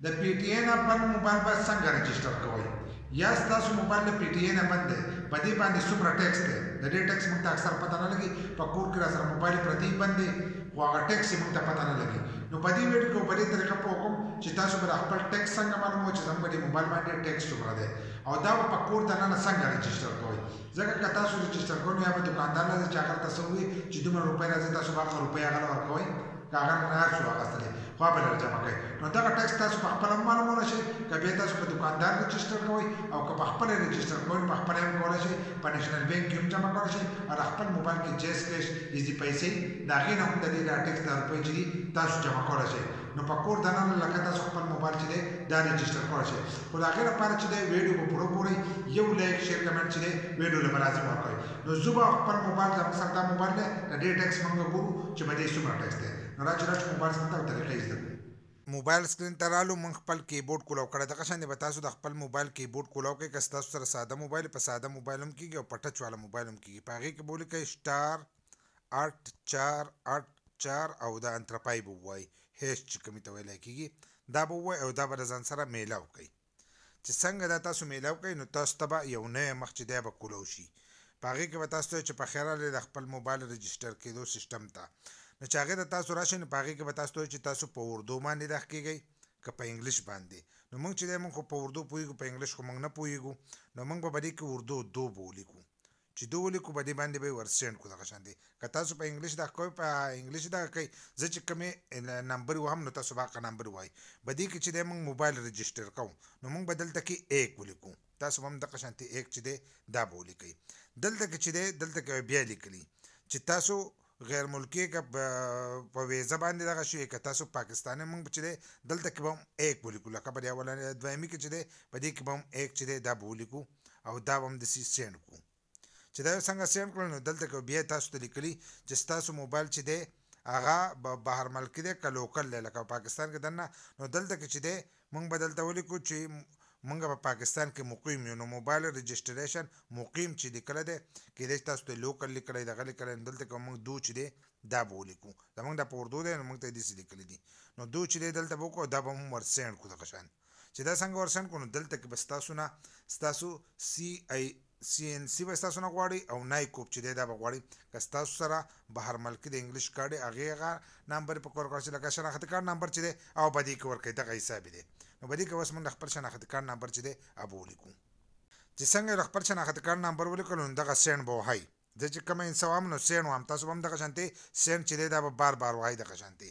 د پی ټی این خپل موبایل باید څنګه رجسٹر کوئ یا ستاسو موبایل د پی ټی این بند دی په دې باندې څومره ټیکس دی د دې ټیکس موږ ته اکثر پته نه لګي په کور کې را سره موبایل پردي بند دی خو هغه ټیکس یې موږ ته پته نه لګي نو په دې ویډیو کې په دې طریقه پوه کوم چې تاسو به خپل ټیکس څنګه معلوموي چې زموږ د موبایل باندې ټیکس څومره دی او دا په کور دننه څنګه رجسٹر کوئ ځکه که تاسو رجسٹر کوئ یا به دکاندار له چې هغه تاسو وي چې دومره روپۍ راځي تاسو به هغه روپۍ هغه ورکوئ کاغذ نه هر څو اخیستلی خو به لږ جمع کوئ نو دغه ټیکس تاسو په خپله معلومولی شئ که بیا تاسو په دکاندار رجسټر کوئ او که په خپله رجسټر کوئ په خپله هم کولی شئ په نیشنل بینک کې هم جمع کولی شئ او د خپل موبایل کې جیس کیش ایزي پیسې د هغې نه هم د دې دا ټیکس دا روپۍ چې دي تاسو جمع کولی شئ نو په کور دننه لکه تاسو خپل موبایل چې دی دا رجسټر کولی شئ خو د هغې لپاره چې دی ویډیو به پوره ګورئ یو لایک شیر کمنټ چې دی ویډیو له به لازم ورکوئ نو زه به خپل موبایل زموږ سره دا موبایل دی د دې ټیکس موږ ګورو چې په دې څومره ټیکس دی نو راځئ موبایل سکرین ته طریقې زده کړو موبایل سکرین ته رالو موږ خپل کیبورډ کولاو کړی دغه شان به تاسو د خپل موبایل کیبورډ کولاو کوئ که ستاسو سره ساده موبایل په ساده موبایل هم کېږي او په ټچ والا موبایل هم کېږي په هغې کې به ولیکئ سټار 8 4 8 4 او دا انترپای به ووایي هیش چې کومې ته ویلی کېږي دا به ووایي او دا به د ځان سره میلاو کوئ چې څنګه دا تاسو میلاو کوئ نو تاسو ته به یو نوی مخ چې دی به کولاو شي په هغې کې به تاسو ته چې په خیر راغلې د خپل موبایل رجسټر کېدو سیسټم ته نو چې هغې ته تاسو راشئ نو په هغې کې به تاسو ته چې تاسو په اردو باندې داخ کېږئ که په انګلیش باندې نو موږ چې دی موږ خو په اردو پوهېږو په انګلیش خو موږ نه پوهېږو نو موږ به دې کې اردو دو به ولیکو چې دو ولیکو په دې باندې به یې ورسینډ کړو دغه شان دی که تاسو په انګلیش دغه کوئ په انګلیش دغه کوئ زه چې کومې نمبر وهم نو تاسو به هغه نمبر ووایئ په دې کې چې دی موږ موبایل رجسټر کوو نو موږ به دلته کې ایک ولیکو تاسو به هم دغه شانتې ایک چې دی دا به ولیکئ دلته کې چې دی دلته کې بیا لیکلي چې تاسو غیر ملکی که په ویزه باندې دغه شي که تاسو پاکستاني موږ چې دی دلته کې به هم ایک ولیکو لکه په دې دویمي کې چې دی په دې کې به هم ایک چې دی دا به ولیکو او دا به هم داسې سینډ کړو چې دا څنګه سینډ کړل نو دلته کې بیا تاسو ته لیکلي چې ستاسو موبایل چې دی هغه بهر ملکي دی که لوکل دی لکه پاکستان کې دننه نو دلته کې چې دی موږ به دلته ولیکو چې موږ په پاکستان کې مقیم یو نو موبایل رجسټریشن مقیم چې لیکلی دی کیدای شي تاسو ته لوکل لیکلی دغه لیکلی نو دلته کې موږ دو چې دی دا به ولیکو زموږ دا په اردو دی نو موږ ته یې داسې لیکلی دي نو دو چې دی دلته به وکړو دا به هم ورسینډ کړو دغه شان چې دا څنګه ورسینډ کړو نو دلته کې به ستاسو نه ستاسو CNC به ستاسو نه غواړي او نایکوب چې دی دا به غواړي که ستاسو سره بهر ملکي د انګلیش کارډ دی هغې هغه نمبر یې په کور کړی چې لکه شناختي کارډ نمبر چې دی او په دې کې ورکوي دغه حساب دی نو په دې کې اوس موږ د خپل شناختي کارډ نمبر چې دی هغه ولیکو چې څنګه د خپل شناختي کارډ نمبر ولیکلو نو دغه سینډ به وهئ زه چې کومه انسه وهم نو سینډ وهم تاسو به هم دغه شانتې سینډ چې دی دا به بار بار وهئ دغه شانتې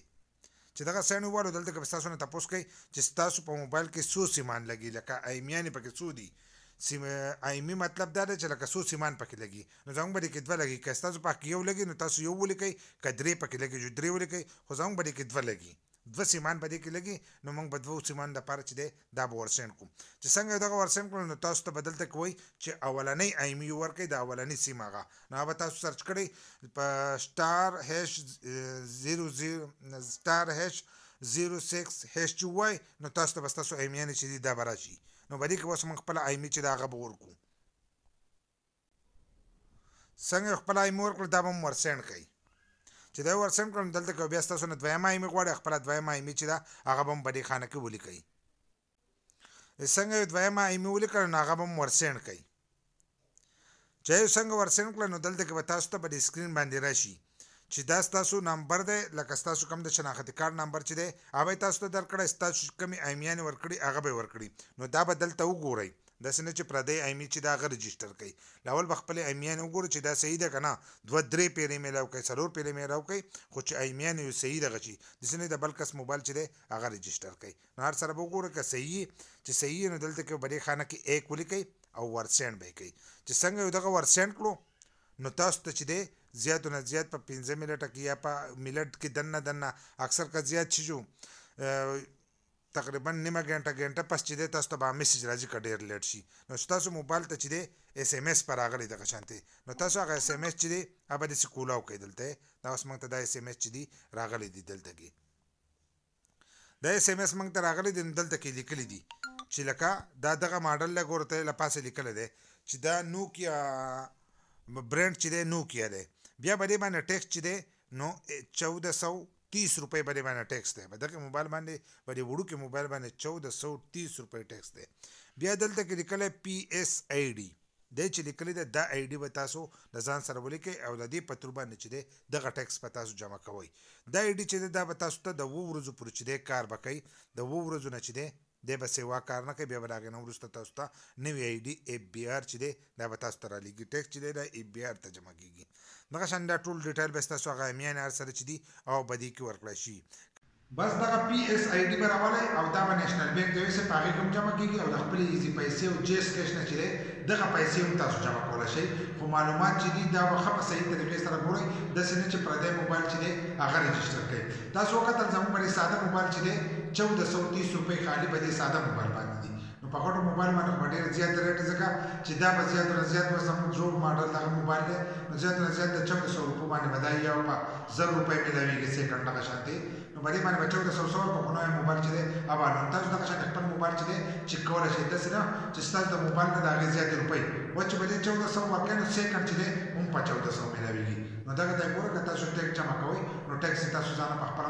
چې دغه سینډ ووالو دلته کې به ستاسو نه تپوس کوئ چې ستاسو په موبایل کې څو سیمان لګي لکه ایمیانې پکې څو دي ایمي مطلب دا دی چې لکه څو سیمان پکې لګي نو زموږ به دې کې دوه لګي که ستاسو پکې یو لګي نو تاسو یو ولیکئ که درې پکې لګي چې درې ولیکئ خو زموږ به دې کې دوه لګي دوه سیمان په دې کې لګي نو موږ به دوه سیمان دپاره چې دی دا به ورسینډ کړو چې څنګه دغه ورسینډ کړو نو تاسو ته به دلته کې وایي چې اولنۍ ایمي ورکړئ د اولنۍ سیم هغه نو هغه به تاسو سرچ کړئ په سټار هیش 06 هیش چې ووایي نو تاسو ته به ستاسو ایمیانې چې دي دا به راشي نو په دې کې اوس موږ خپله ایمي چې د هغه به ورکړو څنګه خپله ایمي ورکړو دا به هم ورسینډ کوئ چې دا ورسینډ کړو نو دلته کې بیا ستاسو نه دویمه ایمي غواړي خپله دویمه ایمي چې ده هغه به هم په دې خانه کې ولیکئ څنګه یو دویمه ایمي ولیکل نو هغه به هم ورسینډ کوئ چې یو څنګه ورسینډ کړه نو دلته کې به تاسو ته په دې سکرین باندې راشي چې دا ستاسو نمبر دی لکه ستاسو کوم د شناختي کارډ نمبر چې دی هغه به یې تاسو ته درکړی ستاسو کومې ایمیانې ورکړي هغه به یې ورکړي نو دا به دلته وګورئ داسې نه چې پردی ایمي چې دا هغه رجسټر کوي لاول به خپلې ایمیانې وګورئ چې دا صحیح ده که نه دوه درې پیرې میلاو کوئ څلور پیرې میلاو کوئ خو چې ایمیانې یو صحیح دغه شي داسې نه د بل کس موبایل چې دی هغه رجسټر کوي نو هر سره به وګورئ که صحیح چې صحیح نو دلته کې په دې خانه کې ایک ولیکئ او ورسینډ به یې کوئ چې څنګه یو دغه ورسینډ کړو نو تاسو ته چې دی زیاتو نه زیات په 15 منټه کې یا په منټ کې دننه اکثر که زیات شي جو تقریبا نیمه ګنټه پس چې دی تاسو ته به میسج راځي که ډېر لیټ شي نو ستاسو موبایل ته چې دی SMS پر راغلی دغه شانتې نو تاسو هغه SMS چې دی هغه به داسې کولاو کوئ دلته دا اوس موږ ته دا SMS چې دی راغلی دي دلته کې دا SMS موږ ته راغلی دی نو دلته کې لیکلی دي چې لکه دا دغه ماډل له ګوره ته له پاسه لیکلی دی چې دا نوکیا برانډ چې دی نوکیا دی بیا به دې باندې ټیکس چې دی نو 1400 1430 روپۍ باندې ټیکس دی. په دغه موبایل باندې په دې وړوکې موبایل باندې 1430 روپۍ ټیکس دی. بیا دلته کې لیکلی PSID دی چې لیکلی دی دا آی ډي به تاسو د ځان سره ولیکئ او د دې په تور باندې چې دی دغه ټیکس به تاسو جمع کوئ. دا آی ډي چې دی دا به تاسو ته د 7 ورځو پورې چې دی کار به کوي. د 7 ورځو نه چې دی به سیوا کار نه کوي. بیا به د هغې نه وروسته تاسو ته نوی آی ډي FBR چې دی دا به تاسو ته رالیږي. ټیکس چې دی دا FBR ته جمع کېږي. دغه شان دا ټول ډیټیل به ستاسو هغه امیان هر سره چې دي او به دې کې ورکړی شي. بس دغه PSID به راولی او دا به نیشنل بانک د ویسې په هغې کې هم جمع کېږي او د خپلې ایزي پیسې او جیس کیش نه چې دی دغه پیسې هم تاسو جمع کولی شئ. خو معلومات چې دي دا به ښه په صحیح طریقې سره ګورئ. داسې نه چې پردی موبایل چې دی هغه رجسټر کړئ. تاسو وکتل زموږ باندې ساده موبایل چې دی 1430 روپۍ خالي په دې ساده موبایل باندې دي. نو په غټو موبایل باندې خو ډېر زیات ریټ ځکه چې دا به زیات نه زیات به زموږ جوړ ماډل دغه موبایل دی نو زیات نه زیات د 1400 روپو باندې به دا یا په 1000 روپۍ میلاویږي سیکنډ دغه شانتې. نو په دې باندې به 1400 په خو نوی موبایل چې دی ابا نو تاسو دغه شان خپل موبایل چې دی چک کولی شئ. داسې نه چې ستاسو د موبایل نه د هغې زیاتې روپۍ و چې به دې 1400 ورکړئ نو سیکنډ چې دی هم په 1400 میلاویږي. نو دغه ته یې ګوره که تاسو ټیکس جمع کوئ نو ټیکس یې تاسو ځانه په خپله